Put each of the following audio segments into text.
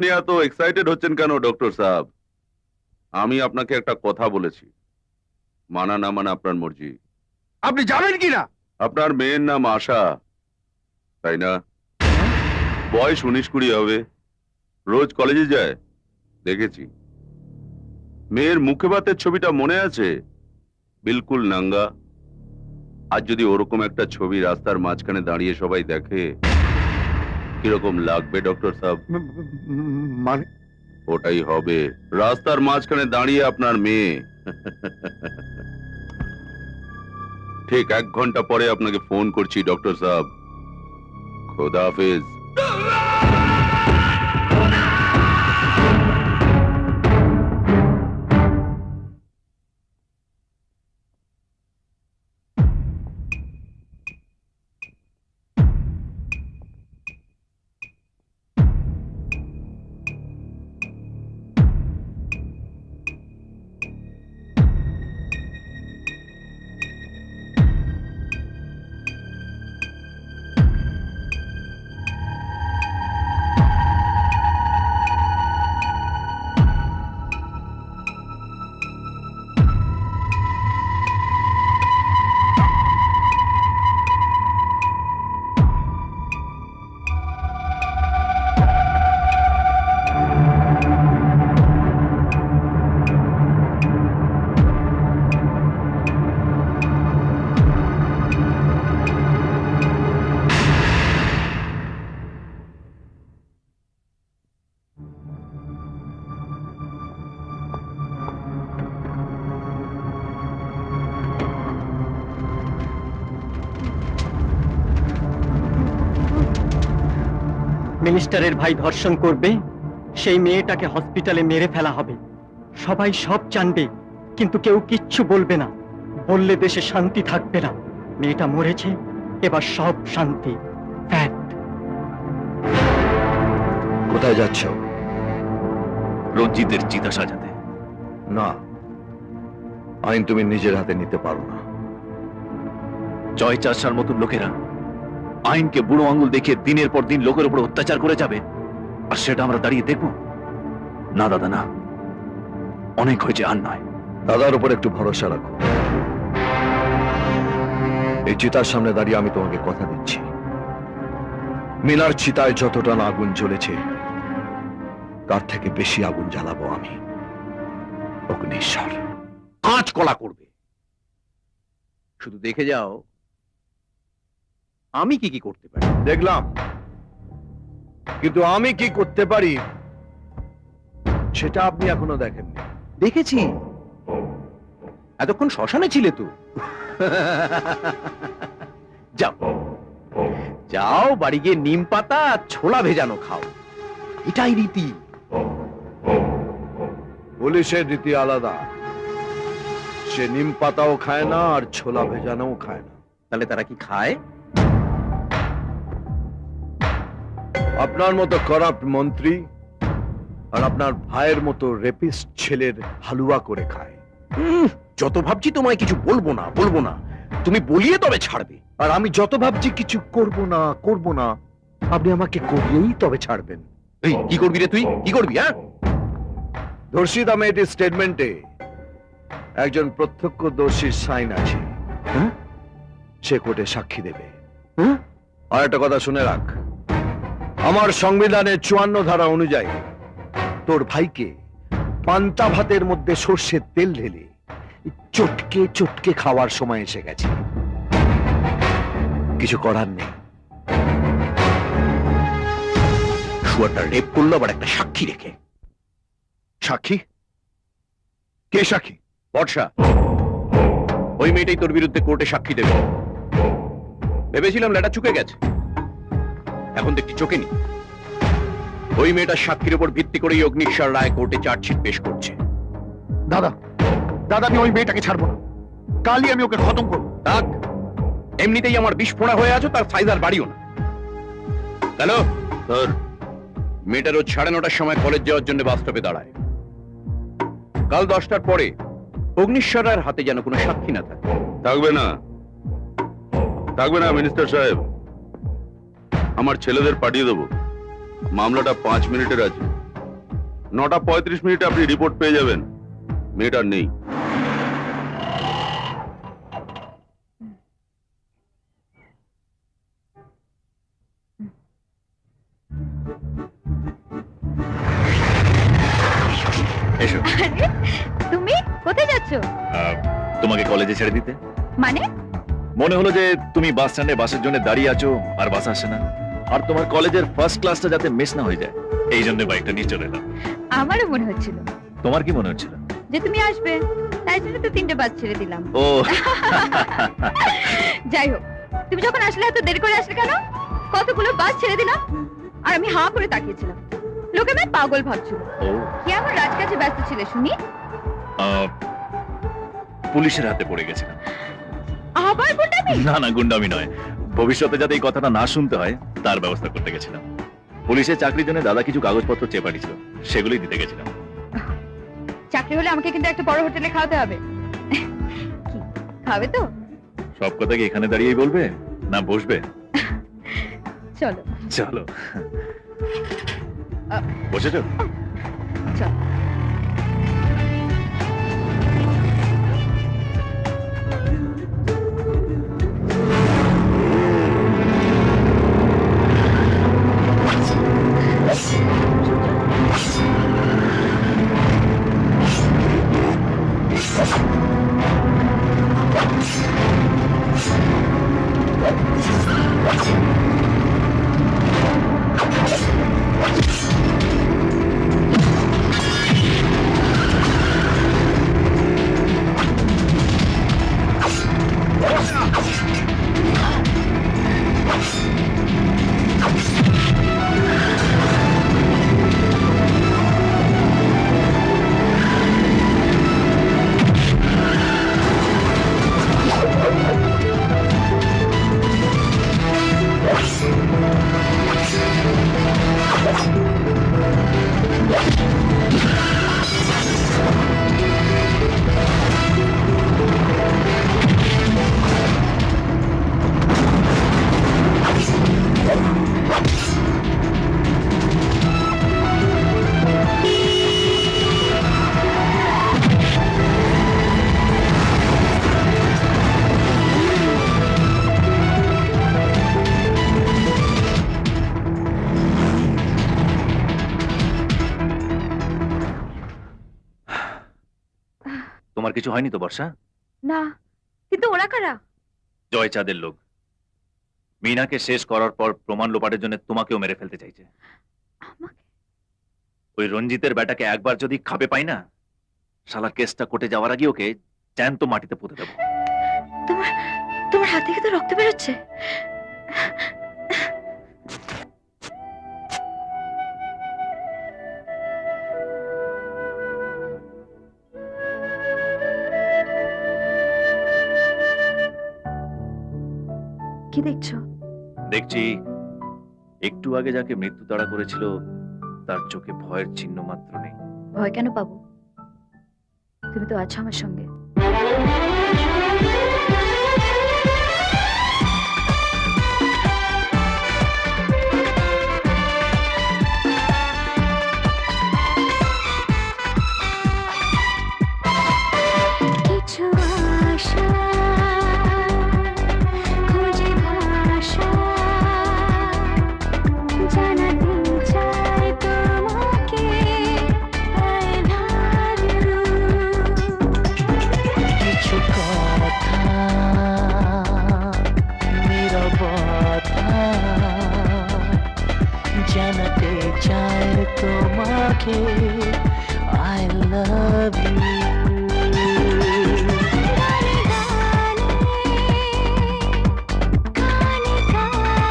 আপনি এত এক্সাইটেড হচ্ছেন কেন ডক্টর সাহেব? আমি আপনাকে একটা কথা বলেছি, মানা না মানা আপনার মর্জি। আপনি যাবেন কিনা? আপনার মেয়ের নাম আশা, তাই না? বয়স 19-20 হবে, রোজ কলেজে যায়, দেখেছি। মেয়ের মুখে ভাতের ছবিটা মনে আছে? বিলকুল নাঙ্গা। আর যদি ওরকম একটা ছবি রাস্তার মাঝখানে দাঁড়িয়ে সবাই দেখে, কিরকম লাগবে ডক্টর সাহেব? মানে ওটাই হবে, রাস্তার মাঝখানে দাঁড়িয়ে আপনার মেয়ে। ঠিক 1 ঘন্টা পরে আপনাকে ফোন করছি ডক্টর সাহেব। খোদা হাফেজ। মিনিস্টারের ভাই ধর্ষণ করবে, সেই মেয়েটাকে হসপিটালে মেরে ফেলা হবে। সবাই সব জানবে, কিন্তু কেউ কিচ্ছু বলবে না। বললে দেশে শান্তি থাকবে না। মেয়েটা মরেছে, এবার সব শান্তি। ফ্যাক্ট। কোথায় যাচ্ছ? রঞ্জিতের চিতা সাজাতে। না, আইন তুমি নিজের হাতে নিতে পারো না। জয় চাষার মতন লোকেরা আইনকে বুড়ো আঙুল দেখিয়ে দিনের পর দিন লোকের উপর অত্যাচার করে যাবে, আর সেটা আমরা দাঁড়িয়ে দেখব? না দাদা, না, অনেক হয়েছে, আর নয়। দাদার উপর একটু ভরসা রাখো। এই চিতার সামনে দাঁড়িয়ে আমি তোমাকে কথা দিচ্ছি, মিনার চিতায় যতটা না আগুন জ্বলেছে, তার থেকে বেশি আগুন জ্বালাবো আমি, অগ্নিশ্বর। কাঁচ কলা করবে। শুধু দেখে যাও আমি কি কি করতে পারি। দেখলাম, কিন্তু আমি কি করতে পারি সেটা আপনি এখনো দেখেননি। দেখেছি, এতক্ষণ শ্মশানে ছিলে তো। যাও যাও, বাড়ি গিয়ে নিম পাতা আর ছোলা ভেজানো খাও, এটাই রীতি। পুলিশের রীতি আলাদা, সে নিম পাতাও খায় না আর ছোলা ভেজানোও খায় না। তাহলে তারা কি খায়? আপনার মতো করাপ্ট মন্ত্রী আর আপনার ভাইয়ের মতো রেপিস্ট ছেলের হালুয়া করে খায়। যত ভাবছি তোমায় কিছু বলবো না বলবো না, তুমি বলিয়ে তবে ছাড়বে। আর আমি যত ভাবছি কিছু করব না, আপনি আমাকে করিয়েই তবে ছাড়বেন। এই কি করবি রে তুই? কি করবি? হ্যাঁ, ধর্ষিত মেয়েটির স্টেটমেন্টে একজন প্রত্যক্ষ দোষীর সাইন আছে, সে কোর্টে সাক্ষী দেবে। আর একটা কথা শুনে রাখ, আমার সংবিধানের 54 ধারা অনুযায়ী তোর ভাইকে পান্তা ভাতের মধ্যে সর্ষের তেল ঢেলে চটকে চটকে খাওয়ার সময় এসে গেছে। কিছু করার নেই। শুয়ারটা রেপ করলো আবার একটা সাক্ষী রেখে। সাক্ষী? কে সাক্ষী? বর্ষা, ওই মেয়েটাই তোর বিরুদ্ধে কোর্টে সাক্ষী দেবে। ভেবেছিলাম লেটা চুকে গেছে, এখন দেখছি চোখে নি। ওই মেয়েটার সাক্ষীর উপর ভিত্তি করেই অগ্নিশ্বর রায় কোর্টে চার্জশিট পেশ করছে। দাদা, আমি ওই মেয়েটাকে ছাড়বো না, কালই আমি ওকে খতম করবো। থাক, এমনিতেই আমার বিস্ফোরা হয়ে আছো, তার সাইজ আর বাড়িও না। হ্যালো স্যার, মেয়েটা রোজ 9:30টার সময় কলেজ যাওয়ার জন্য বাস স্টপে দাঁড়ায়। কাল 10টার পরে অগ্নিশ্বর রায়ের হাতে যেন কোনো সাক্ষী না থাকে। থাকবে না মিনিস্টার সাহেব, আমার ছেলেদের পাঠিয়ে দেবো। মামলাটা 5 মিনিটের আছে, 9:35 আপনি রিপোর্ট পেয়ে যাবেন। মেয়েটার নেই। এসো। আরে তুমি কোথায় যাচ্ছ? তোমাকে কলেজে ছেড়ে দিতে। মানে মনে হলো যে তুমি বাস স্ট্যান্ডে বাসের জন্য দাঁড়িয়ে আছো আর বাস আসে না, আর তোমার কলেজের ফার্স্ট ক্লাসটা যাতে মিস না হয়ে যায়, এই জন্য বাইকটা নিয়ে চলে এলাম। আমারও মনে হচ্ছিল তোমার কি মনে হচ্ছিল? যে তুমি আসবে, তাই জন্য তো 3টে বাস ছেড়ে দিলাম। ও যাই হোক, তুমি যখন আসলে এত দেরি করে আসলে কেন? কতগুলো বাস ছেড়ে দিলাম আর আমি হাঁ করে তাকিয়েছিলাম। লোকে আমায় পাগল ভাবছিল। ও কি আমার রাজকাজে ব্যস্ত ছিলে শুনি? পুলিশের হাতে পড়ে গেছিলাম। আবার গুন্ডামি? না না, গুন্ডামি নয়, ভবিষ্যতে যাতে এই কথাটা না শুনতে হয় তার ব্যবস্থা করতে গেছিলাম। পুলিশের চাকরির জন্য দাদা কিছু কাগজপত্র চেয়ে পাঠিয়েছিল, সেগুলোই দিতে গেছিলাম। চাকরি হলে আমাকে কিন্তু একটা বড় হোটেলে খাওয়াতে হবে। কি খাবে তো? সব কথা কি এখানে দাঁড়িয়েই বলবে, না বসবে? চলো চলো। বসেছো? চলো। তোমার কিছু হয়নি তো বর্ষা? না, কিন্তু ওরা কারা? জয় চাঁদের লোক। মিনাকে শেষ করার পর প্রমাণ লোপাটের জন্য তোমাকেও মেরে ফেলতে চাইছে। আমাকে? ওই রঞ্জিতের ব্যাটাকে একবার যদি খাবে পাই না, শালা কেসটা কোর্টে যাওয়ার আগে ওকে জ্যান্ত মাটিতে পুঁতে দেবো। তোমার তোমার হাত থেকে তো রক্ত বেরোচ্ছে। কি দেখছো? দেখছি একটু আগে যাকে মৃত্যু তাড়া করেছিল তার চোখে ভয়ের চিহ্ন মাত্র নেই। ভয় কেন পাবো? তুমি তো আছো আমার সঙ্গে। কিছু আশা খুঁজে ভাষা জানাতে চাই তোমাকে I love you। কিছু কথা নীরবতা জানাতে চাই তোমাকে I love you। কানে কানে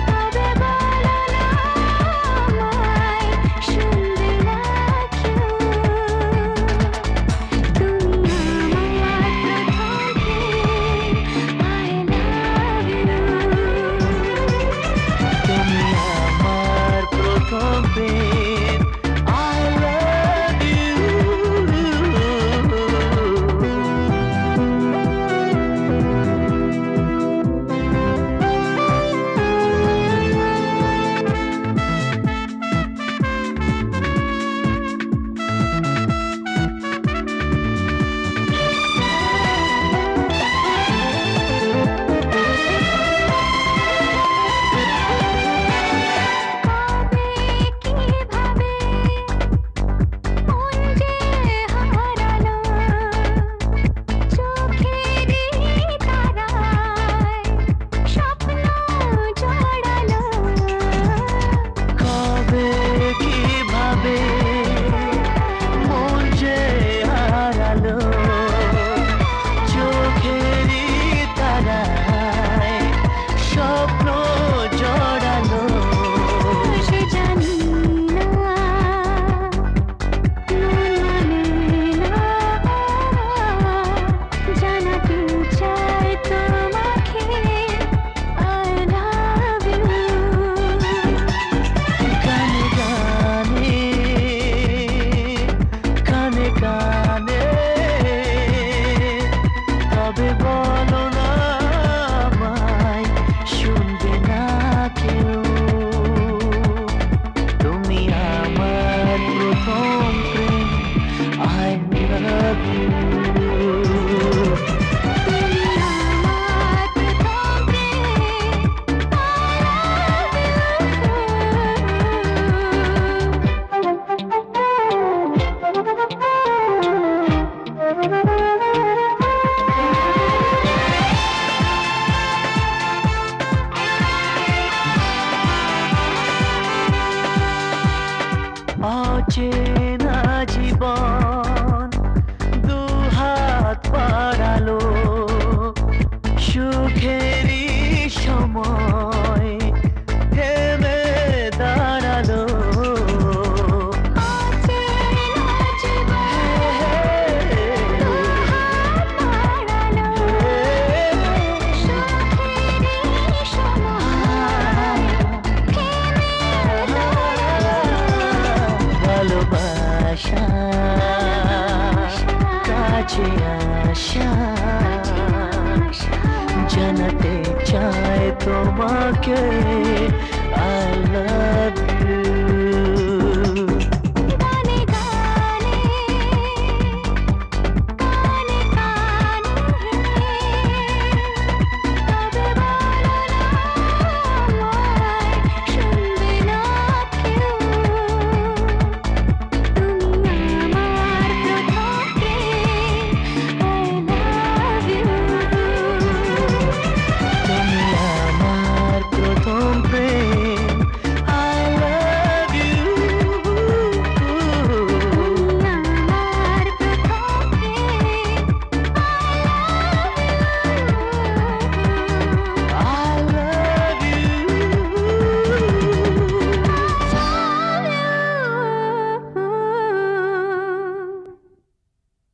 তবে বলো না আমায় শুনবে না কেউ। তুমি আমার প্রথম প্রেম I love you। তুমি আমার প্রথম প্রেম I love অচেনা জীবন দুহাত বাড়ালো সুখেরই সময় থেমে দাঁড়ালো ভালোবাসা কাছে আসা জানাতে চায় তোমাকে I love you তুমি আমার প্রথম প্রেম I love you I love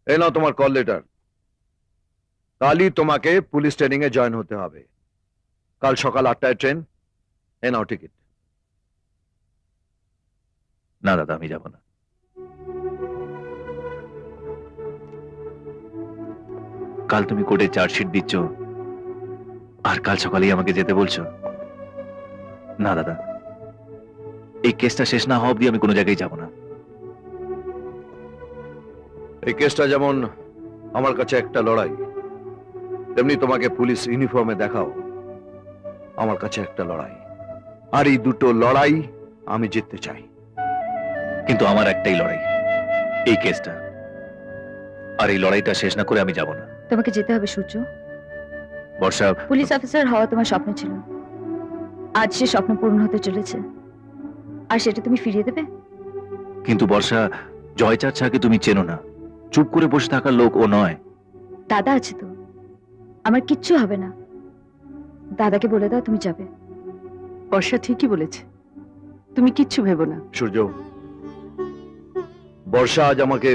এই নাও তোমার কল লেটার। কালই তোমাকে পুলিশ ট্রেনিং এ জয়েন হতে হবে। কাল সকাল 8টায় ট্রেন। এ নাও টিকিট। না দাদা, আমি যাব না। কাল তুমি কোর্টে চার্জশিট দিচ্ছ, আর কাল সকালেই আমাকে যেতে বলছো? না দাদা, এই কেসটা শেষ না হওয়া অব্দি আমি কোনো জায়গায় যাব না। এই কেসটা যেমন আমার কাছে একটা লড়াই, তেমনি তোমাকে পুলিশ ইউনিফর্মে দেখাও আমার কাছে একটা লড়াই। আর এই দুটো লড়াই আমি জিততে চাই। কিন্তু আমার একটাই লড়াই, এই কেসটা। আর এই লড়াইটা শেষ না করে আমি যাব না। তোমাকে যেতে হবে সূর্য। বর্ষা, পুলিশ অফিসার হওয়া তোমার স্বপ্ন ছিল, আজ সে স্বপ্ন পূর্ণ হতে চলেছে, আর সেটা তুমি ফিরিয়ে দেবে? কিন্তু বর্ষা, জয়চাঁদ ছাকে তুমি চেনো না। চুপ করে বসে থাকার লোক ও নয়। দাদা আছে তো, আমার কিচ্ছু হবে না। দাদাকে বলে দাও তুমি যাবে। বর্ষা ঠিকই বলেছে, তুমি কিচ্ছু ভেবো না। সূর্য, বর্ষা আজ আমাকে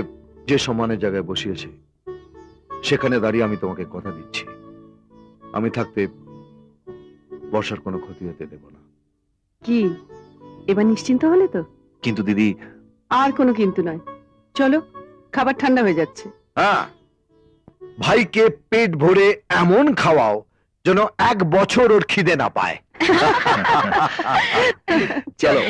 যে সম্মানের জায়গায় বসিয়েছে, সেখানে দাঁড়িয়ে আমি তোমাকে কথা দিচ্ছি, আমি থাকতে বর্ষার কোনো ক্ষতি হতে দেব না। কি এবার নিশ্চিন্ত হলে তো? কিন্তু দিদি, আর কোনো কিন্তু নয়, চলো, খাবার ঠান্ডা হয়ে যাচ্ছে। হ্যাঁ, ভাইকে পেট ভরে এমন খাওয়াও যেন 1 বছর ওর খিদে না পায়। চলো।